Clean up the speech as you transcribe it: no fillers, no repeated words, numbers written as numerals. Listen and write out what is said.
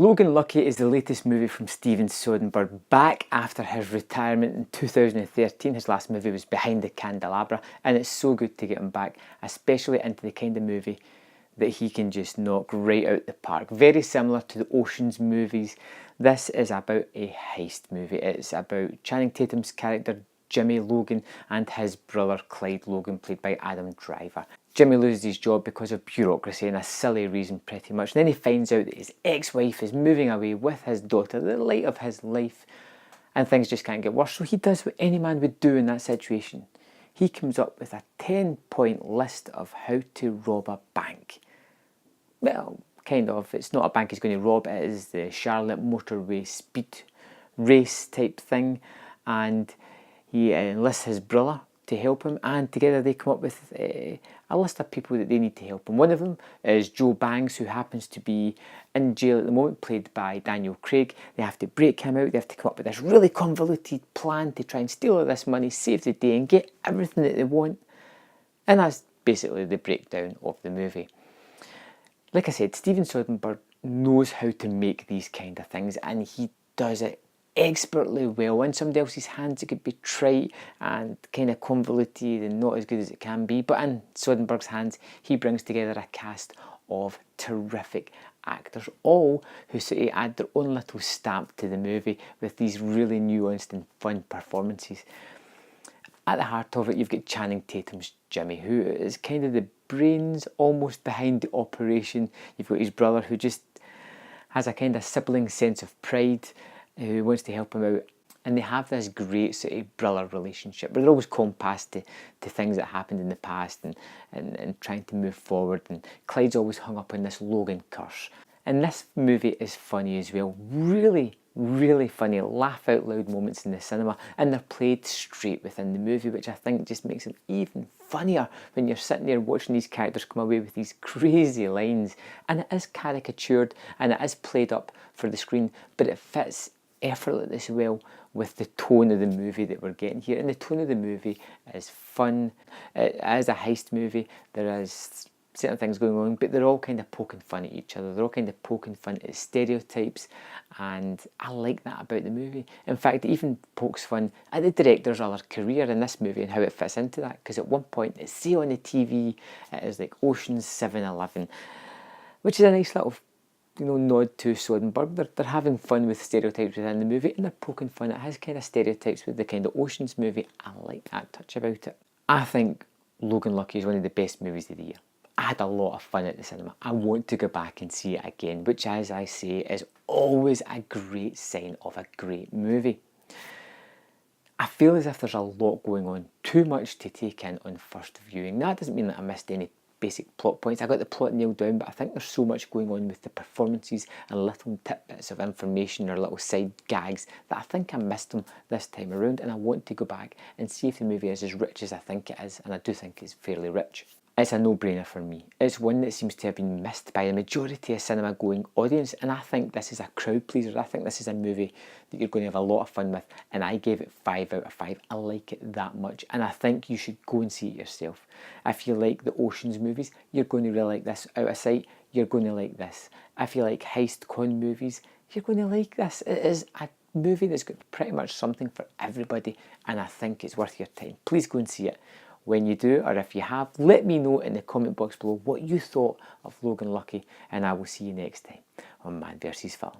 Logan Lucky is the latest movie from Steven Soderbergh, back after his retirement in 2013. His last movie was Behind the Candelabra, and it's so good to get him back, especially into the kind of movie that he can just knock right out the park. Very similar to the Ocean's movies, this is about a heist movie. It's about Channing Tatum's character Jimmy Logan and his brother Clyde Logan, played by Adam Driver. Jimmy loses his job because of bureaucracy and a silly reason pretty much. And then he finds out that his ex-wife is moving away with his daughter, the light of his life, and things just can't get worse. So he does what any man would do in that situation. He comes up with a 10-point list of how to rob a bank. Well, kind of. It's not a bank he's going to rob, it is the Charlotte motorway speed race type thing. And he enlists his brother to help him, and together they come up with a list of people that they need to help him. One of them is Joe Banks, who happens to be in jail at the moment, played by Daniel Craig. They have to break him out, they have to come up with this really convoluted plan to try and steal all this money, save the day and get everything that they want. And that's basically the breakdown of the movie. Like I said, Steven Soderbergh knows how to make these kind of things, and he does it expertly well. In somebody else's hands it could be trite and kind of convoluted and not as good as it can be, but in Soderbergh's hands he brings together a cast of terrific actors, all who sort of add their own little stamp to the movie with these really nuanced and fun performances. At the heart of it, you've got Channing Tatum's Jimmy, who is kind of the brains almost behind the operation. You've got his brother, who just has a kind of sibling sense of pride, who wants to help him out, and they have this great sort of brother relationship where they're always compassed to things that happened in the past and trying to move forward. And Clyde's always hung up on this Logan curse. And this movie is funny as well, really funny, laugh out loud moments in the cinema, and they're played straight within the movie, which I think just makes it even funnier when you're sitting there watching these characters come away with these crazy lines. And it is caricatured and it is played up for the screen, but it fits effortlessly well with the tone of the movie that we're getting here. And the tone of the movie is fun. It is a heist movie. There is certain things going on, but they're all kind of poking fun at each other. They're all kind of poking fun at stereotypes, and I like that about the movie. In fact, it even pokes fun at the director's other career in this movie and how it fits into that, because at one point, it's say on the TV, it is like Ocean's 7-Eleven, which is a nice little nod to Soderbergh. They're having fun with stereotypes within the movie, and they're poking fun at his kind of stereotypes with the kind of Ocean's movie. I like that touch about it. I think Logan Lucky is one of the best movies of the year. I had a lot of fun at the cinema. I want to go back and see it again, which, as I say, is always a great sign of a great movie. I feel as if there's a lot going on, too much to take in on first viewing. Now, that doesn't mean that I missed any basic plot points. I got the plot nailed down, but I think there's so much going on with the performances and little tidbits of information or little side gags that I think I missed them this time around, and I want to go back and see if the movie is as rich as I think it is, and I do think it's fairly rich. It's a no-brainer for me. It's one that seems to have been missed by a majority of cinema-going audience, and I think this is a crowd pleaser. I think this is a movie that you're going to have a lot of fun with, and I gave it 5 out of 5. I like it that much, and I think you should go and see it yourself. If you like the Ocean's movies, you're going to really like this. Out of Sight, you're going to like this. If you like heist con movies, you're going to like this. It is a movie that's got pretty much something for everybody, and I think it's worth your time. Please go and see it. When you do, or if you have, let me know in the comment box below what you thought of Logan Lucky, and I will see you next time on Man vs. Film.